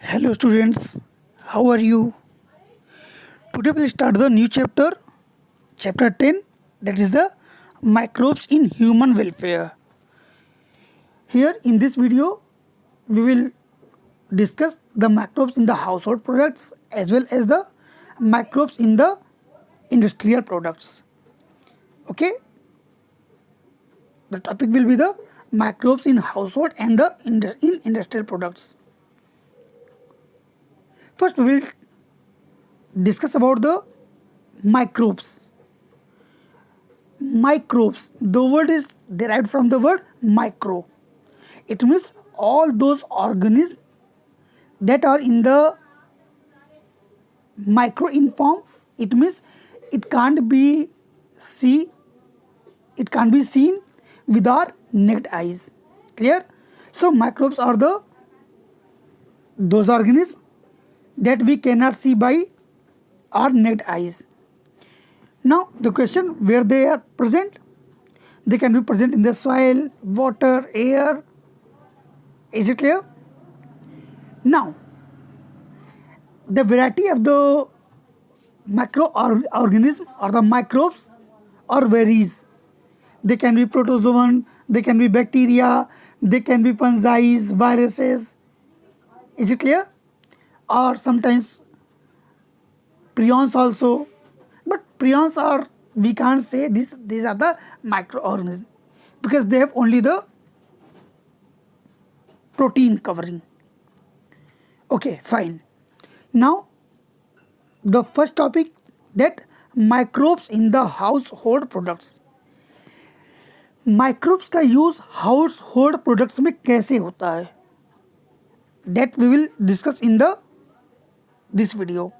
Hello students, how are you? Today we'll start the new chapter, chapter 10, that is the microbes in human welfare. Here in this video, we will discuss the microbes in the household products as well as the microbes in the industrial products. Okay, the topic will be the microbes in household and in industrial products. First, we will discuss about the microbes. Microbes, the word is derived from the word micro. It means all those organisms that are in the micro in form. It means it can't be see it can't be seen with our naked eyes. Clear? So microbes are the those organisms that we cannot see by our naked eyes. Now the question, where they are present? They can be present in the soil, water, air. Is it clear? Now, the variety of the microorganism or the microbes or varies. They can be protozoan, they can be bacteria, they can be fungi, viruses. Is it clear? Or sometimes prions also. But prions are, we can't say these are the microorganisms because they have only the protein covering. Okay, fine. Now the first topic, that microbes in the household products. Microbes का use household products में कैसे होता है, that we will discuss in the this video.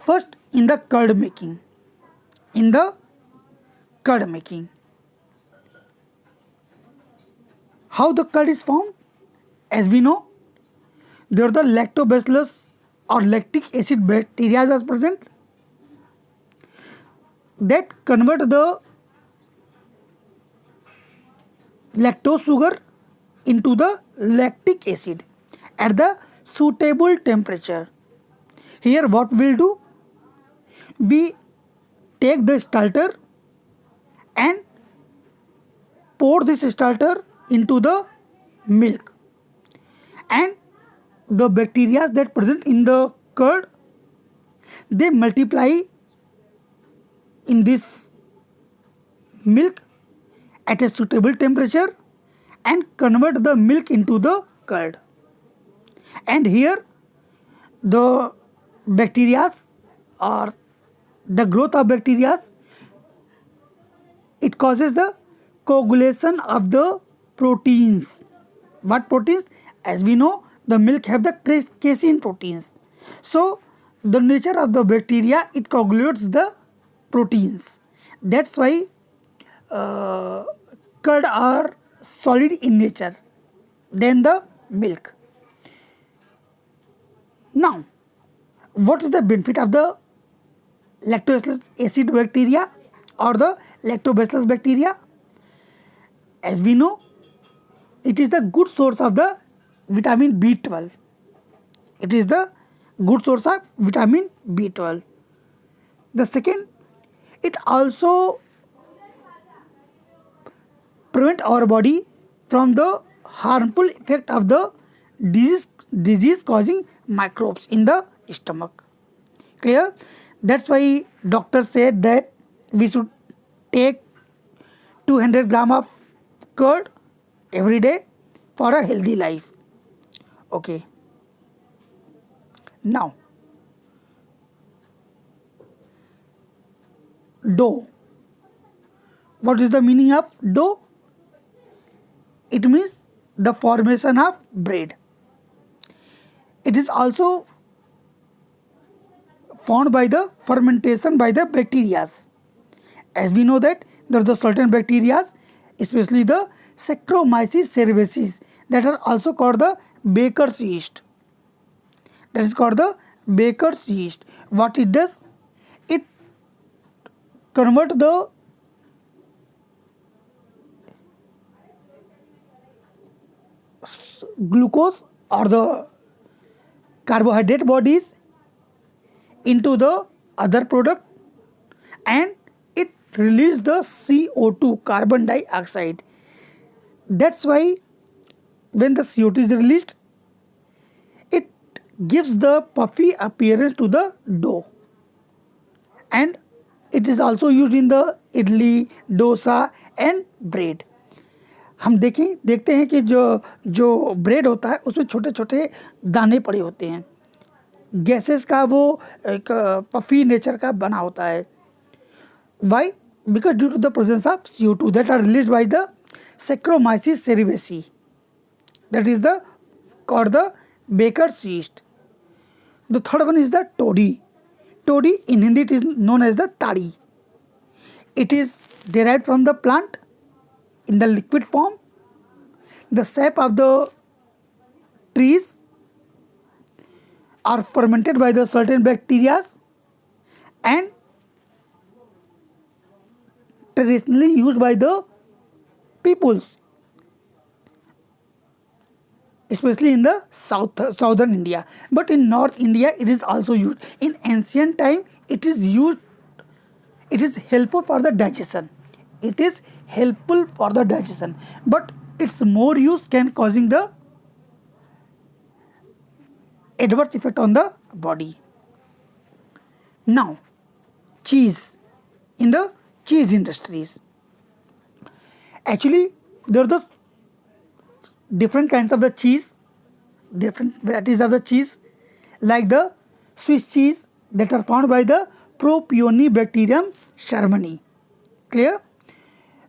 First, in the curd making. In the curd making, how the curd is form? As we know, there the lactobacillus or lactic acid bacteria is present that convert the lactose sugar into the lactic acid at the suitable temperature. Here what we'll do, we take the starter and pour this starter into the milk, and the bacteria that present in the curd, they multiply in this milk at a suitable temperature and convert the milk into the curd. And here the bacteria or the growth of bacteria, it causes the coagulation of the proteins. What proteins? As we know, the milk have the casein proteins. So the nature of the bacteria, it coagulates the proteins. That's why curd are solid in nature than the milk. Now, what is the benefit of the lactobacillus acid bacteria or the lactobacillus bacteria? As we know, it is the good source of the vitamin B12. It is the good source of vitamin B12. The second, it also prevent our body from the harmful effect of the disease causing microbes in the stomach. Clear? That's why doctor said that we should take 200 gram of curd every day for a healthy life. Okay. Now, dough. What is the meaning of dough? It means the formation of bread. It is also formed by the fermentation by the bacteria. As we know that there are the certain bacteria, especially the Saccharomyces cerevisiae, that are also called the baker's yeast. That is called the baker's yeast. What it does? It convert the glucose or the carbohydrate bodies into the other product, and it releases the CO2, carbon dioxide. That's why when the CO2 is released, it gives the puffy appearance to the dough. And it is also used in the idli, dosa and bread. हम देखते हैं कि जो bread होता है उसमें छोटे छोटे दाने पड़े होते हैं, गैसेस का वो एक पफी नेचर का बना होता है. Why? Because due to the presence of CO2 that are released by the Saccharomyces cerevisiae, that is the called the baker's yeast. The third one is the toddy. Toddy in Hindi it is known as the tadi. It is derived from the plant in the liquid form. The sap of the trees are fermented by the certain bacteria and traditionally used by the peoples, especially in the southern India. But in North India it is also used. In ancient time it is used. It is helpful for the digestion. It is helpful for the digestion, but its more use can causing the adverse effect on the body. Now, cheese. In the cheese industries, actually there are the different kinds of the cheese, different varieties of the cheese, like the Swiss cheese that are found by the Propionibacterium shermani. Clear?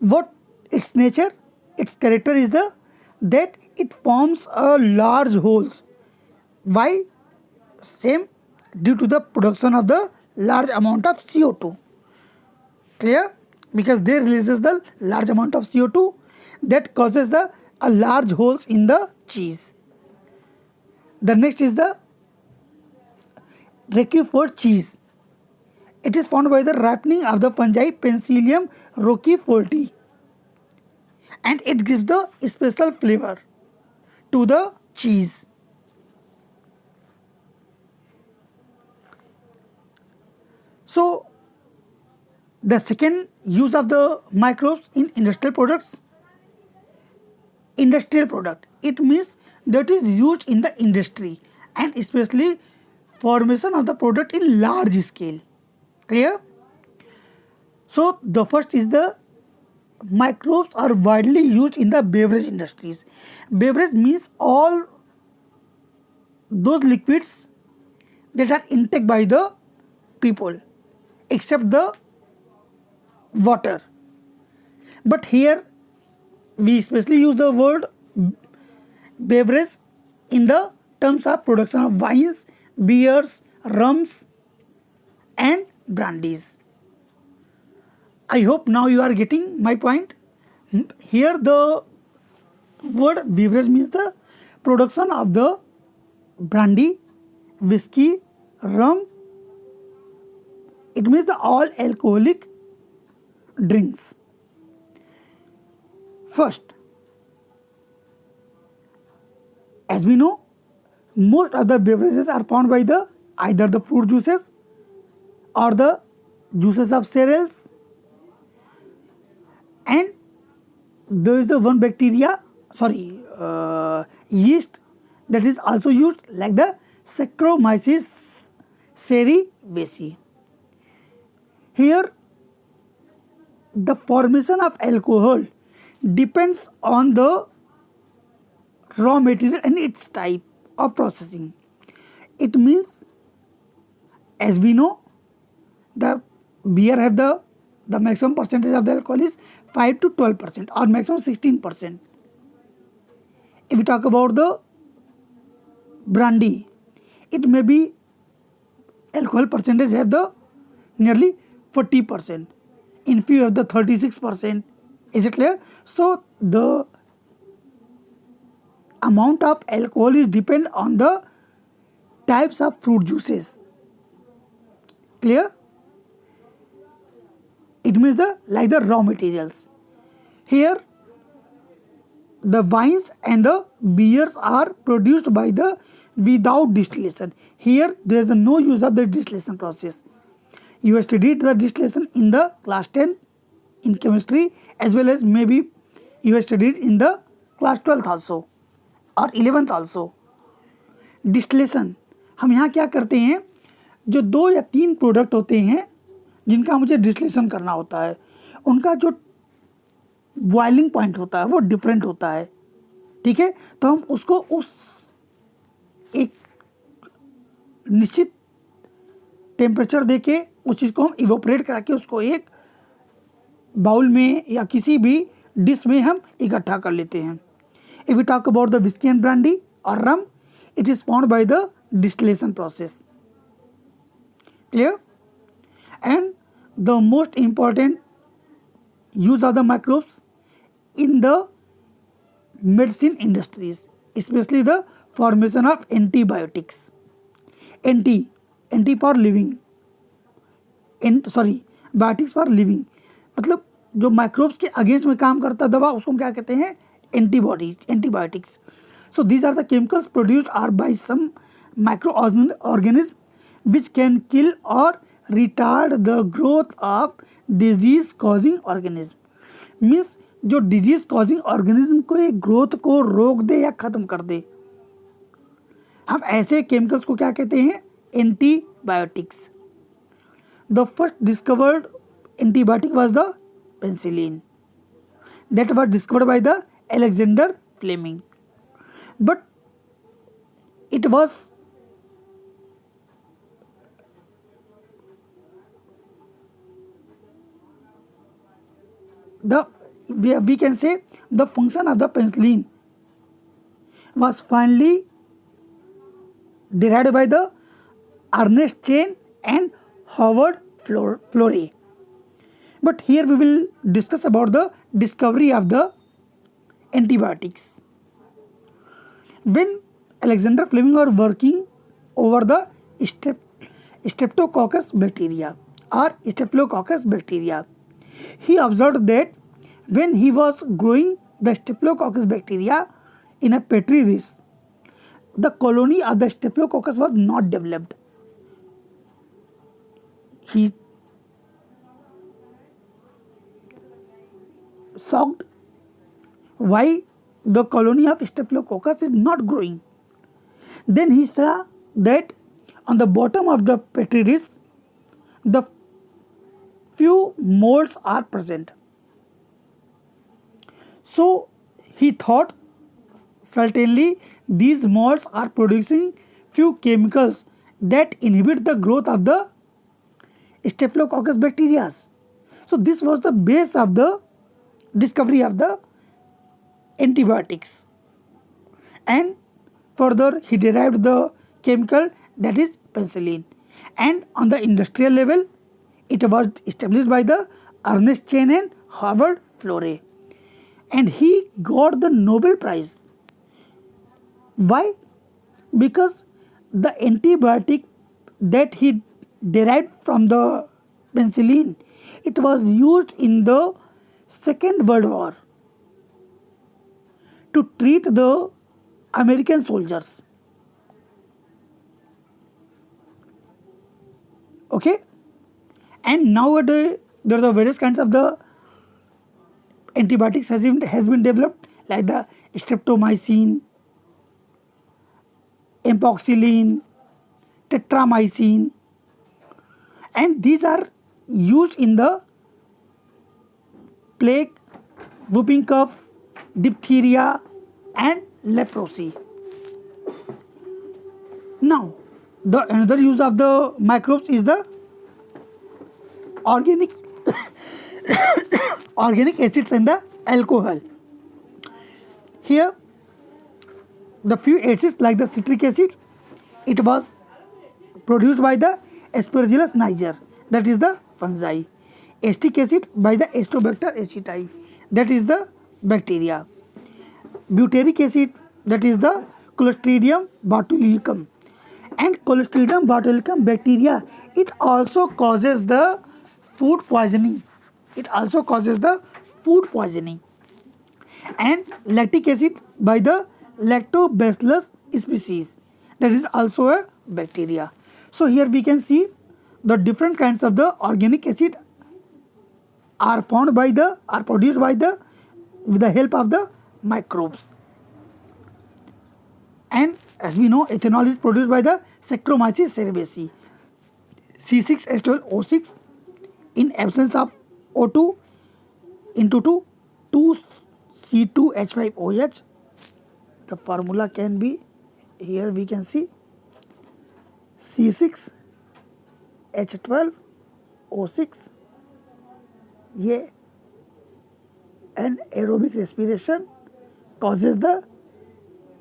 What its nature, its character is that it forms a large holes. Why? Same, due to the production of the large amount of CO2. Clear? Because they releases the large amount of CO2 that causes the large holes in the cheese. The next is the Roquefort cheese. It is found by the ripening of the fungi Penicillium roqueforti, and it gives the special flavor to the cheese. So the second use of the microbes in industrial products. Industrial product, it means that is used in the industry and especially formation of the product in large scale. Clear? So the first is the microbes are widely used in the beverage industries. Beverage means all those liquids that are intake by the people except the water. But here we especially use the word beverage in the terms of production of wines, beers, rums and brandies. I hope now you are getting my point. Here the word beverage means the production of the brandy, whiskey, rum. It means the all alcoholic drinks. First, as we know, most of the beverages are found by the either the fruit juices or the juices of cereals, and there is the one bacteria, yeast that is also used, like the Saccharomyces cerevisiae. Here, the formation of alcohol depends on the raw material and its type of processing. It means, as we know, the beer have the maximum percentage of the alcohol is 5 to 12% or maximum 16%. If we talk about the brandy, it may be alcohol percentage have the nearly 40%. In few have the 36%. Is it clear? So the amount of alcohol is depend on the types of fruit juices. Clear? It means the raw materials. Here the wines and the beers are produced by the without distillation. Here there is no use of the distillation process. You have studied the distillation in the class 10 in chemistry, as well as maybe you have studied in the class 12th also or 11th also. Distillation हम यहाँ क्या करते हैं, जो 2 या 3 product होते हैं जिनका मुझे डिस्टिलेशन करना होता है, उनका जो बॉइलिंग पॉइंट होता है वो डिफरेंट होता है, ठीक है। तो हम उसको उस एक निश्चित टेम्परेचर देके उस चीज़ को हम इवोपरेट करके उसको एक बाउल में या किसी भी डिश में हम इकट्ठा कर लेते हैं. If we talk about the whiskey and brandy or rum, it is formed by the distillation process. Clear? And the most important use of the microbes in the medicine industries, especially the formation of antibiotics. Anti for living, biotics for living, मतलब जो microbes के against में काम करता दवा उसको हम क्या कहते हैं, antibiotics. So these are the chemicals produced are by some microorganism which can kill or retard the growth of disease causing organism. Means जो डिजीज कॉजिंग ऑर्गेनिज्म को एक ग्रोथ को रोक दे या ख़त्म कर दे, हम ऐसे केमिकल्स को क्या कहते हैं, antibiotics. The first discovered antibiotic was the penicillin. That was discovered by the Alexander Fleming. But it was we can say the function of the penicillin was finally derived by the Ernest Chain and Howard Florey. But here we will discuss about the discovery of the antibiotics. When Alexander Fleming was working over the Streptococcus bacteria or Staphylococcus bacteria, he observed that when he was growing the Staphylococcus bacteria in a petri dish, the colony of the Staphylococcus was not developed. He shocked why the colony of Staphylococcus is not growing. Then he saw that on the bottom of the petri dish, the few molds are present. So he thought certainly these molds are producing few chemicals that inhibit the growth of the Staphylococcus bacteria. So this was the base of the discovery of the antibiotics. And further he derived the chemical that is penicillin. And on the industrial level, it was established by the Ernest Chain and Howard Florey. And he got the Nobel Prize. Why? Because the antibiotic that he derived from the penicillin, it was used in the Second World War to treat the American soldiers. Okay? And nowadays there are various kinds of the antibiotics has been developed, like the streptomycin, amoxicillin, tetramycin, and these are used in the plague, whooping cough, diphtheria and leprosy. Now, the another use of the microbes is the organic acids and the alcohol. Here, the few acids like the citric acid, it was produced by the Aspergillus niger, that is the fungi. Acetic acid by the Astrobacter aceti, that is the bacteria. Butyric acid, that is the Clostridium botulism. And Clostridium botulism bacteria, it also causes the food poisoning. And lactic acid by the Lactobacillus species. that is also a bacteria. So here we can see the different kinds of the organic acid are produced by the with the help of the microbes. And as we know, ethanol is produced by the Saccharomyces cerevisiae, C6H12O6 in absence of O2 into 2C2H5OH. The formula can be, here we can see C6H12O6. ये anaerobic respiration causes the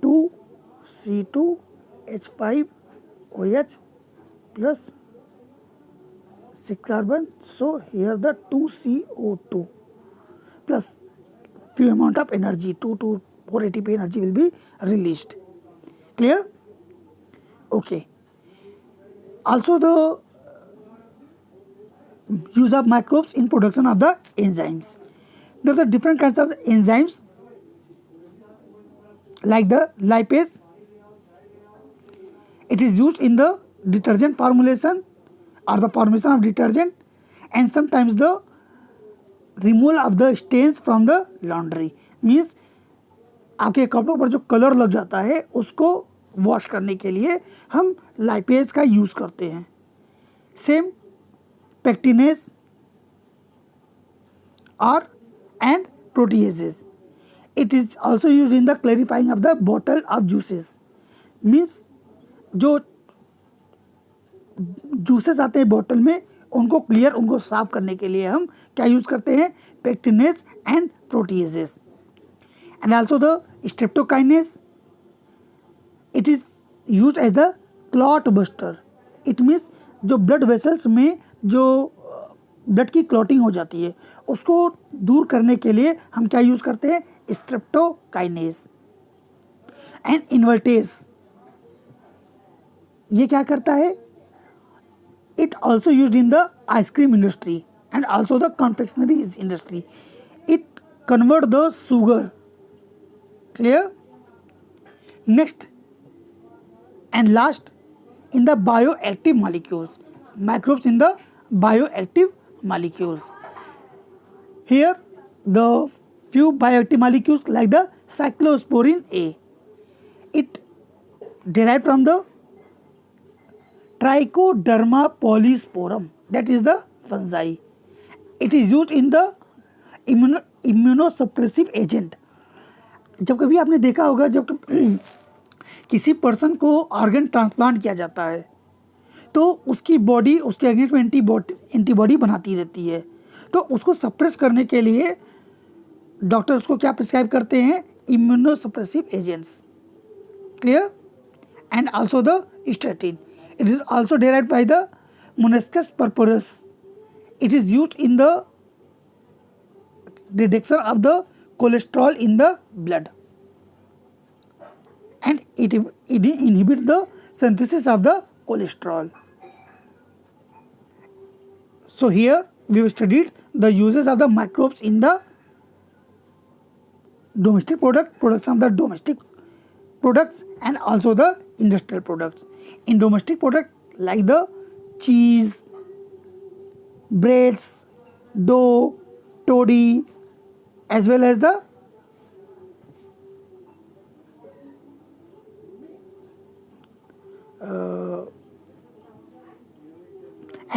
2C2H5OH plus 6 carbon. So here the 2CO2 plus few amount of energy, 2 to 4 ATP energy will be released. Clear? Okay. Also the use of microbes in production of the enzymes. There are the different kinds of enzymes like the lipase. It is used in the detergent formulation or the formation of detergent, and sometimes the removal of the stains from the laundry. Means आपके कपड़ों पर जो colour लग जाता है उसको wash करने के लिए हम लाइपेज का यूज़ करते हैं. Same pectinase or and proteases. It is also used in the clarifying of the bottle of juices. Means जो जूसेस आते हैं बोतल में उनको क्लियर, उनको साफ करने के लिए हम क्या यूज़ करते हैं? Pectinase and proteases. And also the streptokinase. It is use as the clot buster. It means जो ब्लड वेसल्स में जो ब्लड की क्लॉटिंग हो जाती है उसको दूर करने के लिए हम क्या यूज़ करते हैं? स्ट्रेप्टोकाइनेज. एंड इन्वर्टेज ये क्या करता है? It also use in the ice cream industry and also the confectionery industry. It convert the sugar. Clear? Next and last, in the bioactive molecules, microbes in the bioactive molecules. Here the few bioactive molecules like the cyclosporin A. It derived from the Trichoderma polysporum, that is the fungi. It is used in the immunosuppressive agent. जब कभी आपने देखा होगा जब किसी person को organ transplant किया जाता है तो उसकी बॉडी उसके अगेंस्ट में एंटीबॉडी बनाती रहती है, तो उसको सप्रेस करने के लिए डॉक्टर उसको क्या प्रिस्क्राइब करते हैं? Immunosuppressive agents. Clear? And also the statin. It is also derived by the Monascus purpureus. It is used in the reduction of the cholesterol in the blood. And it inhibits the synthesis of the cholesterol. So here we have studied the uses of the microbes in the domestic production of the domestic products and also the industrial products. In domestic products like the cheese, breads, dough, toddy, as well as the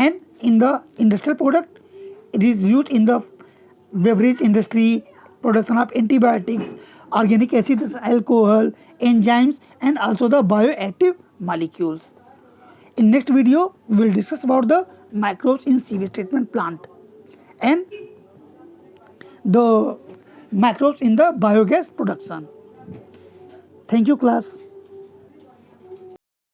and in the industrial product it is used in the beverage industry, production of antibiotics, organic acids, alcohol, enzymes and also the bioactive molecules. In next video we will discuss about the microbes in sewage treatment plant and the microbes in the biogas production. Thank you class.